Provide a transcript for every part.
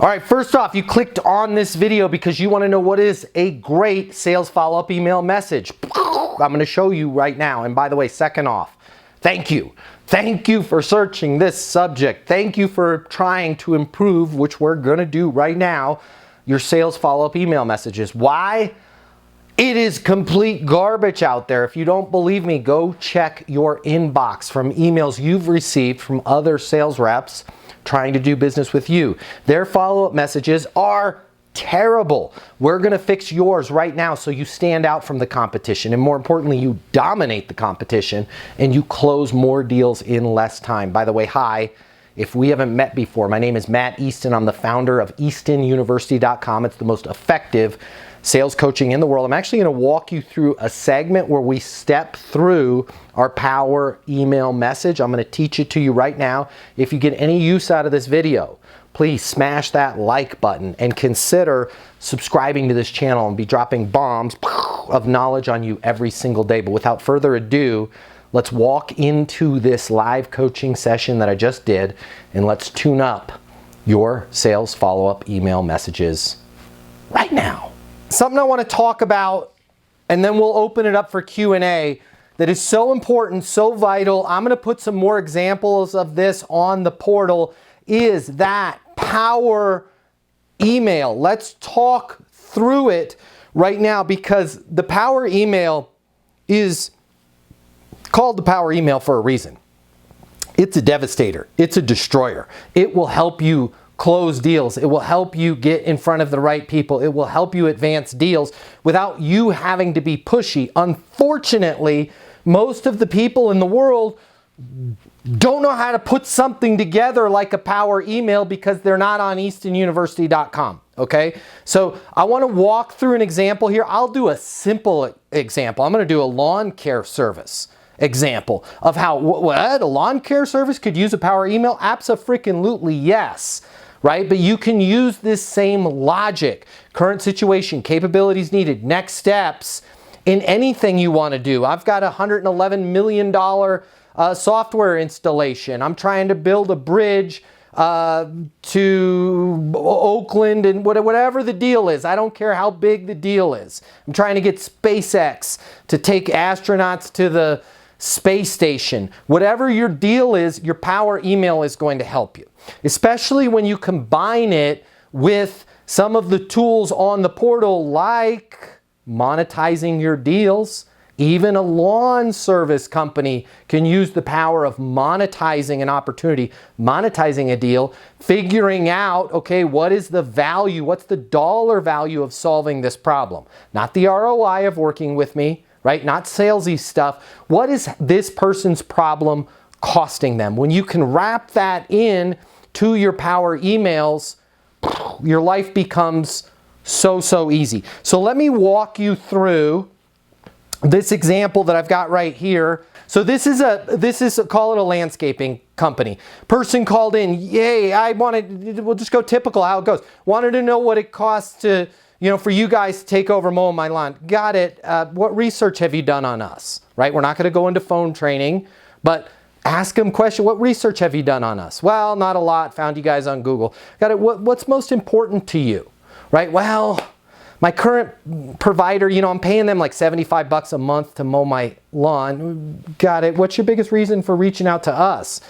All right, first off, you clicked on this video because you want to know what is a great sales follow-up email message. I'm going to show you right now. And by the way, second off, thank you. Thank you for searching this subject. Thank you for trying to improve, which we're going to do right now, your sales follow-up email messages. Why? It is complete garbage out there. If you don't believe me, go check your inbox from emails you've received from other sales reps trying to do business with you. Their follow-up messages are terrible. We're going to fix yours right now so you stand out from the competition, and more importantly, you dominate the competition and you close more deals in less time. By the way, hi. If we haven't met before, my name is Matt Easton. I'm the founder of EastonUniversity.com. It's the most effective sales coaching in the world. I'm actually going to walk you through a segment where we step through our power email message. I'm going to teach it to you right now. If you get any use out of this video, please smash that like button and consider subscribing to this channel and be dropping bombs of knowledge on you every single day. But without further ado, let's walk into this live coaching session that I just did, and let's tune up your sales follow-up email messages right now. Something I want to talk about, and then we'll open it up for Q&A, that is so important, so vital. I'm going to put some more examples of this on the portal, is that power email. Let's talk through it right now, because the power email is called the power email for a reason. It's a devastator. It's a destroyer. It will help you close deals. It will help you get in front of the right people. It will help you advance deals without you having to be pushy. Unfortunately, most of the people in the world don't know how to put something together like a power email because they're not on EastonUniversity.com. Okay, so I want to walk through an example here. I'll do a simple example. I'm going to do a lawn care service example of how what a lawn care service could use a power email. Abso-freaking-lutely yes, right? But you can use this same logic, current situation, capabilities needed, next steps in anything you want to do. I've got a $111 million software installation. I'm trying to build a bridge to Oakland, and whatever the deal is. I don't care how big the deal is. I'm trying to get SpaceX to take astronauts to the space station. Whatever your deal is, your power email is going to help you, especially when you combine it with some of the tools on the portal like monetizing your deals. Even a lawn service company can use the power of monetizing an opportunity, monetizing a deal, figuring out, okay, what is the value, what's the dollar value of solving this problem? Not the ROI of working with me, right? Not salesy stuff. What is this person's problem costing them? When you can wrap that in to your power emails, your life becomes so easy. So let me walk you through this example that I've got right here. So this is call it a landscaping company. Person called in, yay, we'll just go typical how it goes. Wanted to know what it costs to, for you guys to take over mowing my lawn. Got it. What research have you done on us? Right? We're not going to go into phone training, but ask them question. What research have you done on us? Well, not a lot. Found you guys on Google. Got it. What's most important to you? Right? Well, my current provider, I'm paying them like $75 a month to mow my lawn. Got it. What's your biggest reason for reaching out to us?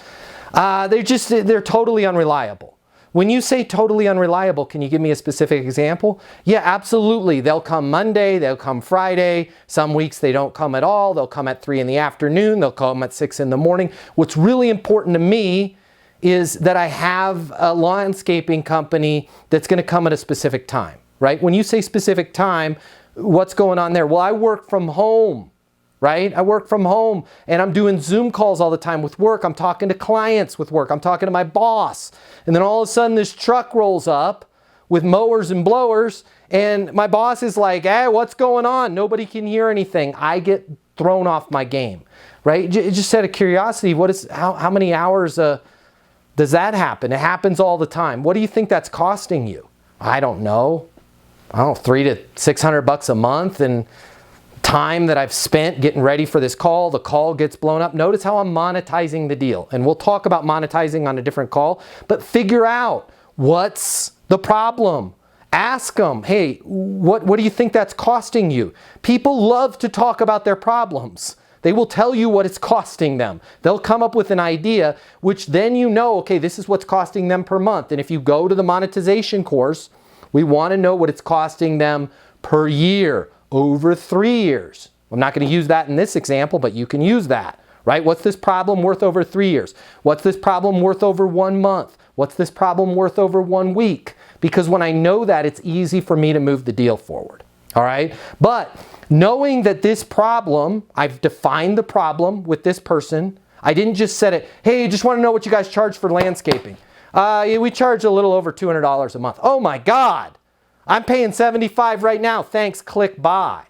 They're totally unreliable. When you say totally unreliable, can you give me a specific example? Yeah, absolutely. They'll come Monday, they'll come Friday. Some weeks they don't come at all. They'll come at 3 in the afternoon. They'll come at 6 in the morning. What's really important to me is that I have a landscaping company that's going to come at a specific time. Right? When you say specific time, what's going on there? Well, I work from home, right? I work from home and I'm doing Zoom calls all the time with work. I'm talking to clients with work. I'm talking to my boss. And then all of a sudden this truck rolls up with mowers and blowers and my boss is like, hey, what's going on? Nobody can hear anything. I get thrown off my game, right? Just out of curiosity, how many hours does that happen? It happens all the time. What do you think that's costing you? I don't know, $300 to $600 a month, and time that I've spent getting ready for this call. The call gets blown up. Notice how I'm monetizing the deal. And we'll talk about monetizing on a different call, but figure out what's the problem. Ask them, hey, what do you think that's costing you? People love to talk about their problems. They will tell you what it's costing them. They'll come up with an idea, which then you know, okay, this is what's costing them per month. And if you go to the monetization course, we want to know what it's costing them per year, over 3 years. I'm not going to use that in this example, but you can use that, right? What's this problem worth over 3 years? What's this problem worth over 1 month? What's this problem worth over 1 week? Because when I know that, it's easy for me to move the deal forward, all right? But knowing that this problem, I've defined the problem with this person. I didn't just set it, hey, just want to know what you guys charge for landscaping. Yeah, we charge a little over $200 a month. Oh my God, I'm paying $75 right now. Thanks, click buy.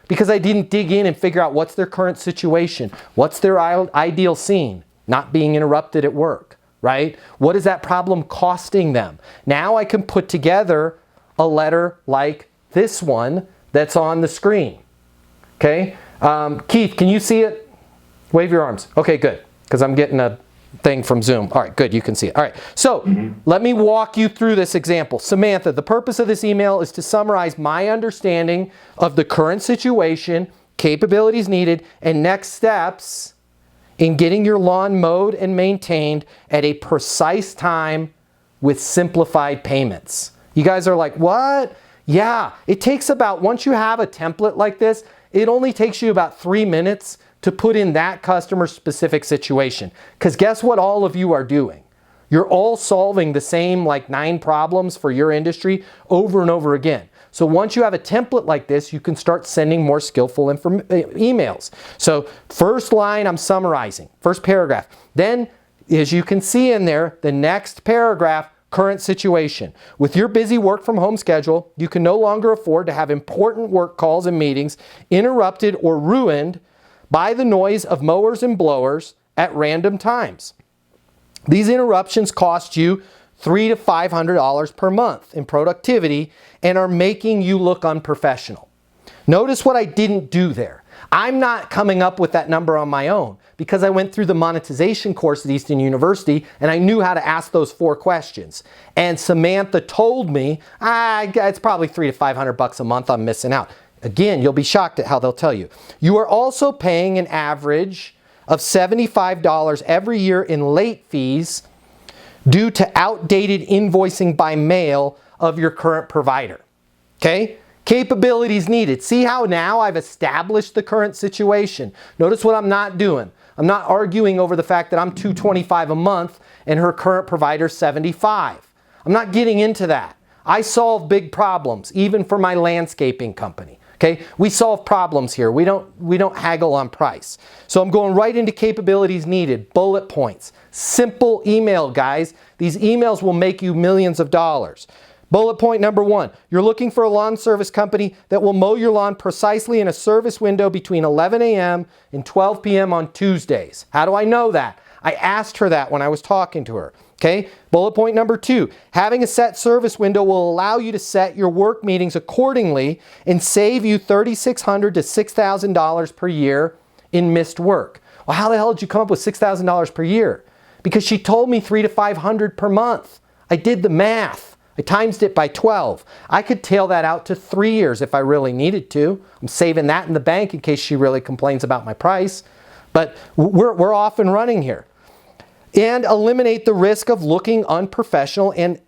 Because I didn't dig in and figure out what's their current situation. What's their ideal scene? Not being interrupted at work, right? What is that problem costing them? Now I can put together a letter like this one that's on the screen. Okay? Keith, can you see it? Wave your arms. Okay, good. Because I'm getting a thing from Zoom. All right, good. You can see it. All right. So let me walk you through this example. Samantha, the purpose of this email is to summarize my understanding of the current situation, capabilities needed, and next steps in getting your lawn mowed and maintained at a precise time with simplified payments. You guys are like, what? Yeah, it takes about, once you have a template like this, it only takes you about 3 minutes to put in that customer specific situation. Because guess what all of you are doing? You're all solving the same like 9 problems for your industry over and over again. So once you have a template like this, you can start sending more skillful emails. So first line, I'm summarizing. First paragraph. Then, as you can see in there, the next paragraph, current situation. With your busy work from home schedule, you can no longer afford to have important work calls and meetings interrupted or ruined by the noise of mowers and blowers at random times. These interruptions cost you $300 to $500 per month in productivity and are making you look unprofessional. Notice what I didn't do there. I'm not coming up with that number on my own because I went through the monetization course at Easton University and I knew how to ask those 4 questions. And Samantha told me, it's probably $300 to $500 a month I'm missing out. Again, you'll be shocked at how they'll tell you. You are also paying an average of $75 every year in late fees due to outdated invoicing by mail of your current provider. Okay? Capabilities needed. See how now I've established the current situation. Notice what I'm not doing. I'm not arguing over the fact that I'm $225 a month and her current provider's $75. I'm not getting into that. I solve big problems, even for my landscaping company. Okay, we solve problems here. We don't haggle on price. So I'm going right into capabilities needed, bullet points, simple email, guys. These emails will make you millions of dollars. Bullet point number 1, you're looking for a lawn service company that will mow your lawn precisely in a service window between 11 a.m. and 12 p.m. on Tuesdays. How do I know that? I asked her that when I was talking to her. Okay, bullet point number 2, having a set service window will allow you to set your work meetings accordingly and save you $3,600 to $6,000 per year in missed work. Well, how the hell did you come up with $6,000 per year? Because she told me $300 to $500 per month. I did the math. I times it by 12. I could tail that out to 3 years if I really needed to. I'm saving that in the bank in case she really complains about my price. But we're off and running here. And eliminate the risk of looking unprofessional and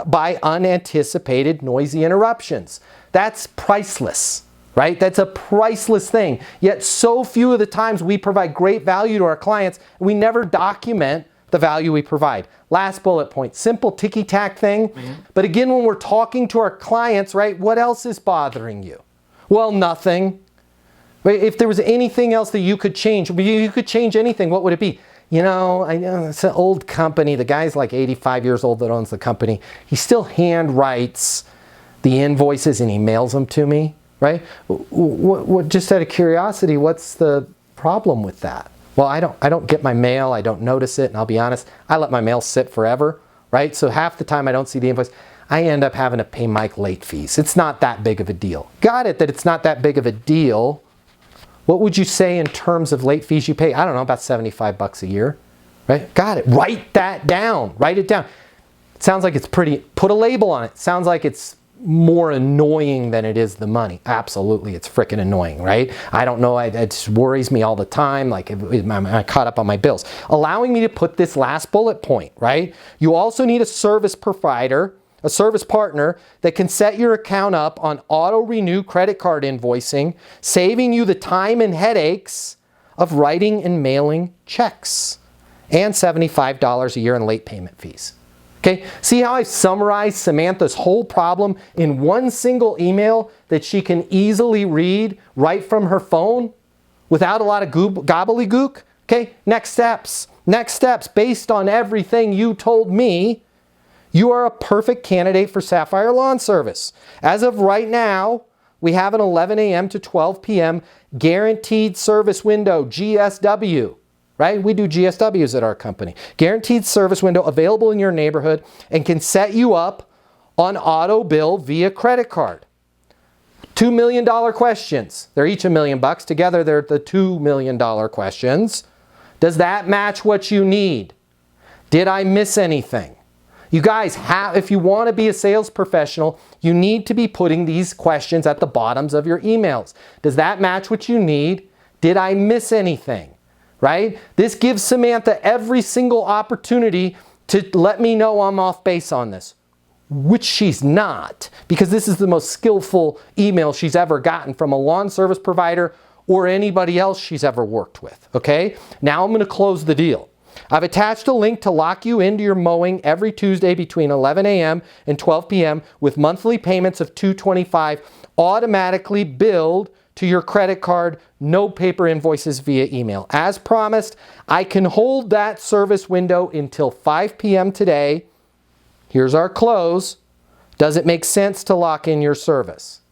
by unanticipated noisy interruptions. That's priceless, right? That's a priceless thing. Yet so few of the times we provide great value to our clients, and we never document the value we provide. Last bullet point, simple ticky-tack thing. But again, when we're talking to our clients, right, what else is bothering you? Well, nothing. If there was anything else that you could change, you could change anything, what would it be? You know, I know it's an old company. The guy's like 85 years old that owns the company. He still hand writes the invoices and he mails them to me, right? Just out of curiosity, what's the problem with that? Well, I don't get my mail. I don't notice it. And I'll be honest, I let my mail sit forever, right? So half the time I don't see the invoice. I end up having to pay Mike late fees. It's not that big of a deal. Got it that it's not that big of a deal. What would you say in terms of late fees you pay? I don't know, about $75 a year, right? Got it. Write that down. Write it down. It sounds like it's pretty, put a label on it. It sounds like it's more annoying than it is the money. Absolutely, it's freaking annoying, right? I don't know, it just worries me all the time, like I'm caught up on my bills. Allowing me to put this last bullet point, right? You also need a service provider, a service partner that can set your account up on auto-renew credit card invoicing, saving you the time and headaches of writing and mailing checks, and $75 a year in late payment fees. Okay, see how I summarized Samantha's whole problem in one single email that she can easily read right from her phone without a lot of gobbledygook? Okay, next steps. Next steps, based on everything you told me, you are a perfect candidate for Sapphire Lawn Service. As of right now, we have an 11 a.m. to 12 p.m. guaranteed service window, GSW. Right? We do GSWs at our company. Guaranteed service window available in your neighborhood and can set you up on auto bill via credit card. $2 million questions. They're each $1 million. Together they're the $2 million questions. Does that match what you need? Did I miss anything? You guys, if you want to be a sales professional, you need to be putting these questions at the bottoms of your emails. Does that match what you need? Did I miss anything? Right? This gives Samantha every single opportunity to let me know I'm off base on this, which she's not, because this is the most skillful email she's ever gotten from a lawn service provider or anybody else she's ever worked with. Okay? Now I'm going to close the deal. I've attached a link to lock you into your mowing every Tuesday between 11 a.m. and 12 p.m. with monthly payments of $225 automatically billed to your credit card, no paper invoices via email. As promised, I can hold that service window until 5 p.m. today. Here's our close. Does it make sense to lock in your service?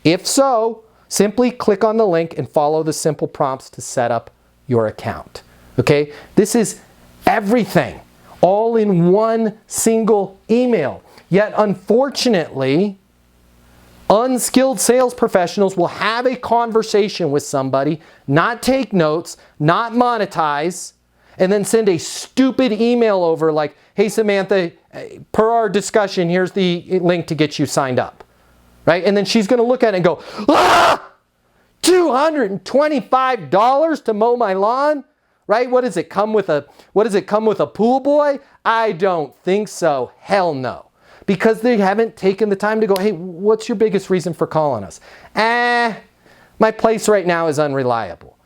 If so, simply click on the link and follow the simple prompts to set up your account. Okay? This is everything, all in one single email. Yet, unfortunately, unskilled sales professionals will have a conversation with somebody, not take notes, not monetize, and then send a stupid email over like, hey Samantha, per our discussion, here's the link to get you signed up. Right? And then she's going to look at it and go, $225 to mow my lawn? Right? What does it come with a pool boy? I don't think so. Hell no. Because they haven't taken the time to go, hey, what's your biggest reason for calling us? My place right now is unreliable.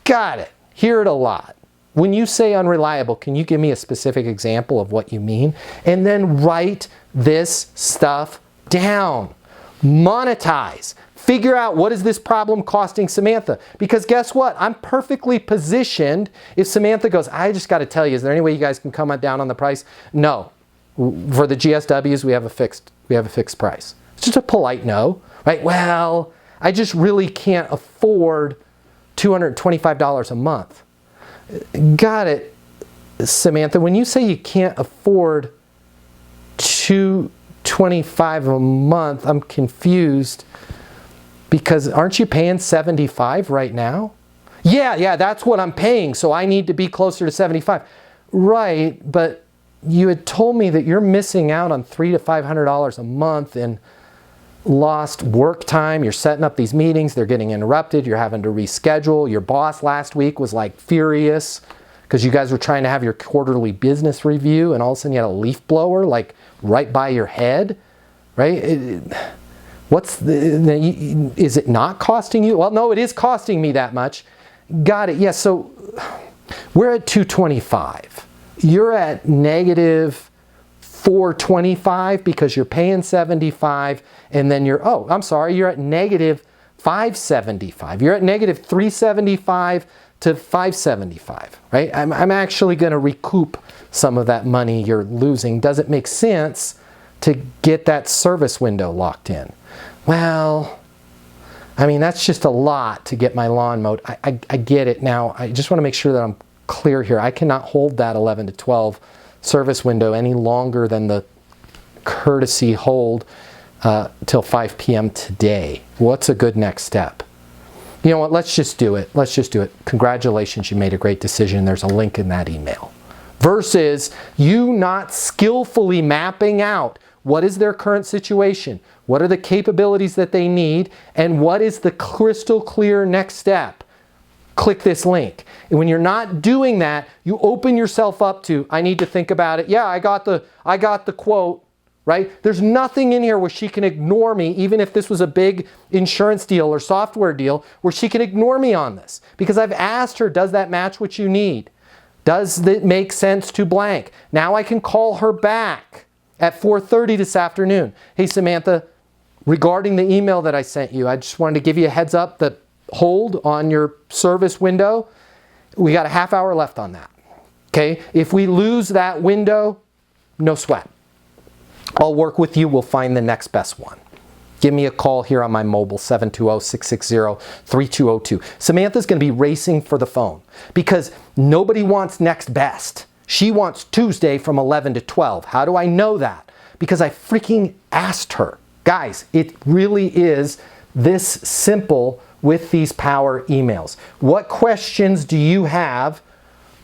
Got it. Hear it a lot. When you say unreliable, can you give me a specific example of what you mean? And then write this stuff down. Monetize. Figure out what is this problem costing Samantha. Because guess what? I'm perfectly positioned if Samantha goes, I just got to tell you, is there any way you guys can come down on the price? No. For the GSWs, we have a fixed price. It's just a polite no, right? Well, I just really can't afford $225 a month. Got it, Samantha. When you say you can't afford $225 a month, I'm confused because aren't you paying $75 right now? Yeah, that's what I'm paying, so I need to be closer to $75. Right, but you had told me that you're missing out on $300 to $500 a month in lost work time. You're setting up these meetings. They're getting interrupted. You're having to reschedule. Your boss last week was like furious because you guys were trying to have your quarterly business review and all of a sudden you had a leaf blower like right by your head, right? Is it not costing you? Well, no, it is costing me that much. Got it. Yeah, so we're at $225. You're at negative $425 because you're paying $75, and then you're at negative $575. You're at negative $375 to $575, right? I'm actually going to recoup some of that money you're losing. Does it make sense to get that service window locked in? Well, I mean, that's just a lot to get my lawn mowed. I get it. Now, I just want to make sure that I'm clear here. I cannot hold that 11 to 12 service window any longer than the courtesy hold till 5 p.m. today. What's a good next step? You know what? Let's just do it. Let's just do it. Congratulations, you made a great decision. There's a link in that email. versus you not skillfully mapping out what is their current situation, what are the capabilities that they need, and what is the crystal clear next step. Click this link. And when you're not doing that, you open yourself up to, I need to think about it. Yeah, I got the quote, right? There's nothing in here where she can ignore me, even if this was a big insurance deal or software deal, where she can ignore me on this. Because I've asked her, does that match what you need? Does it make sense to blank? Now I can call her back at 4:30 this afternoon. Hey, Samantha, regarding the email that I sent you, I just wanted to give you a heads up that hold on your service window. We got a half hour left on that. Okay? If we lose that window, no sweat. I'll work with you. We'll find the next best one. Give me a call here on my mobile, 720-660-3202. Samantha's going to be racing for the phone because nobody wants next best. She wants Tuesday from 11 to 12. How do I know that? Because I freaking asked her. Guys, it really is this simple with these power emails. What questions do you have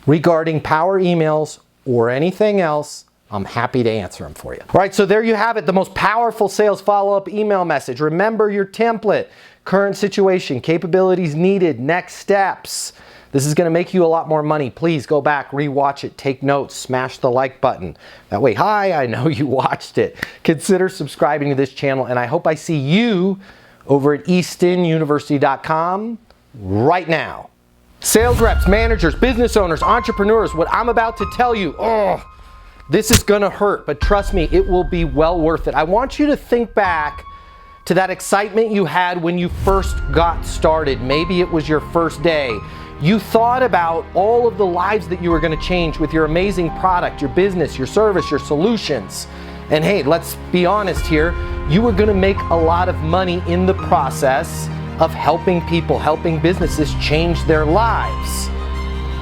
regarding power emails or anything else? I'm happy to answer them for you. All right, so there you have it, the most powerful sales follow-up email message. Remember your template, current situation, capabilities needed, next steps. This is going to make you a lot more money. Please go back, rewatch it, take notes, smash the like button. That way, hi, I know you watched it. Consider subscribing to this channel, and I hope I see you over at eastonuniversity.com right now. Sales reps, managers, business owners, entrepreneurs, what I'm about to tell you, this is gonna hurt, but trust me, it will be well worth it. I want you to think back to that excitement you had when you first got started. Maybe it was your first day. You thought about all of the lives that you were gonna change with your amazing product, your business, your service, your solutions. And hey, let's be honest here, you were gonna make a lot of money in the process of helping people, helping businesses change their lives.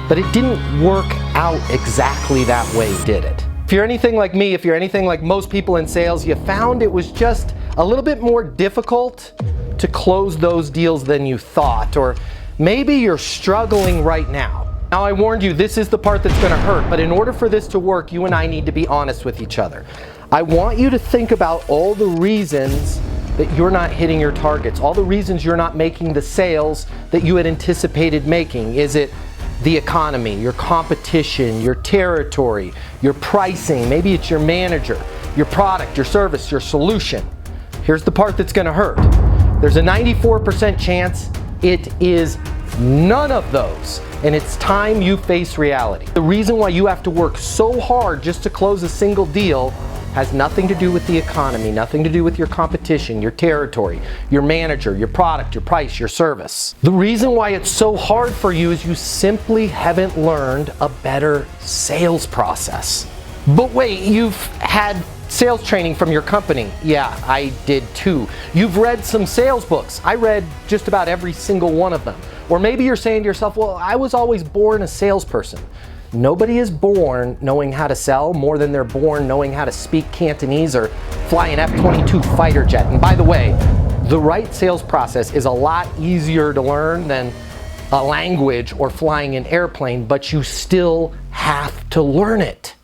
But it didn't work out exactly that way, did it? If you're anything like me, if you're anything like most people in sales, you found it was just a little bit more difficult to close those deals than you thought, or maybe you're struggling right now. Now, I warned you, this is the part that's gonna hurt, but in order for this to work, you and I need to be honest with each other. I want you to think about all the reasons that you're not hitting your targets, all the reasons you're not making the sales that you had anticipated making. Is it the economy, your competition, your territory, your pricing? Maybe it's your manager, your product, your service, your solution. Here's the part that's gonna hurt. There's a 94% chance it is none of those, and it's time you face reality. The reason why you have to work so hard just to close a single deal has nothing to do with the economy, nothing to do with your competition, your territory, your manager, your product, your price, your service. The reason why it's so hard for you is you simply haven't learned a better sales process. But wait, you've had sales training from your company. Yeah, I did too. You've read some sales books. I read just about every single one of them. Or maybe you're saying to yourself, well, I was always born a salesperson. Nobody is born knowing how to sell more than they're born knowing how to speak Cantonese or fly an F-22 fighter jet. And by the way, the right sales process is a lot easier to learn than a language or flying an airplane, but you still have to learn it.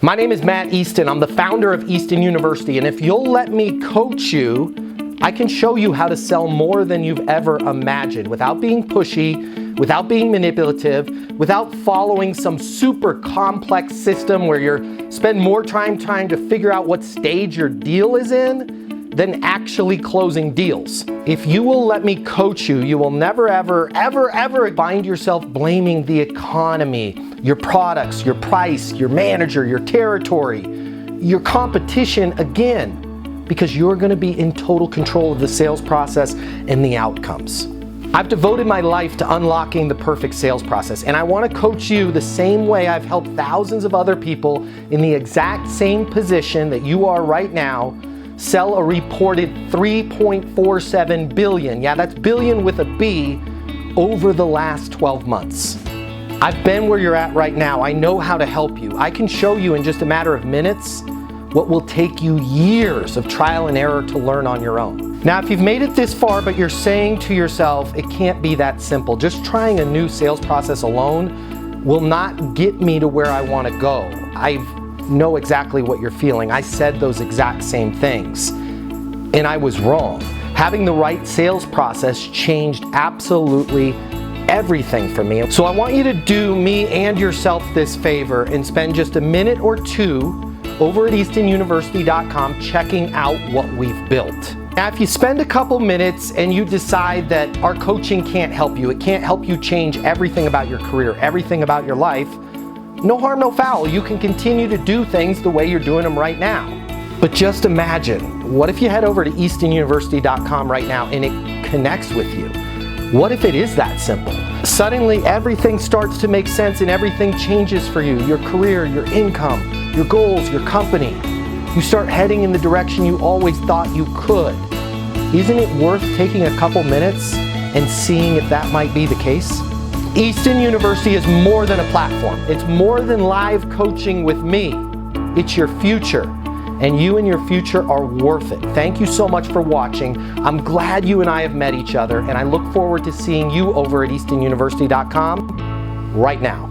My name is Matt Easton. I'm the founder of Easton University, and if you'll let me coach you, I can show you how to sell more than you've ever imagined without being pushy, without being manipulative, without following some super complex system where you spend more time trying to figure out what stage your deal is in than actually closing deals. If you will let me coach you, you will never, ever, ever, ever find yourself blaming the economy, your products, your price, your manager, your territory, your competition again, because you're gonna be in total control of the sales process and the outcomes. I've devoted my life to unlocking the perfect sales process, and I wanna coach you the same way I've helped thousands of other people in the exact same position that you are right now sell a reported $3.47 billion, yeah, that's billion with a B, over the last 12 months. I've been where you're at right now. I know how to help you. I can show you in just a matter of minutes what will take you years of trial and error to learn on your own. Now, if you've made it this far, but you're saying to yourself, it can't be that simple, just trying a new sales process alone will not get me to where I want to go. I know exactly what you're feeling. I said those exact same things, and I was wrong. Having the right sales process changed absolutely everything for me. So I want you to do me and yourself this favor and spend just a minute or two over at eastonuniversity.com checking out what we've built. Now, if you spend a couple minutes and you decide that our coaching can't help you, it can't help you change everything about your career, everything about your life, no harm, no foul. You can continue to do things the way you're doing them right now. But just imagine, what if you head over to eastonuniversity.com right now and it connects with you? What if it is that simple? Suddenly everything starts to make sense and everything changes for you. Your career, your income, your goals, your company. You start heading in the direction you always thought you could. Isn't it worth taking a couple minutes and seeing if that might be the case? Easton University is more than a platform. It's more than live coaching with me. It's your future, and you and your future are worth it. Thank you so much for watching. I'm glad you and I have met each other, and I look forward to seeing you over at eastonuniversity.com right now.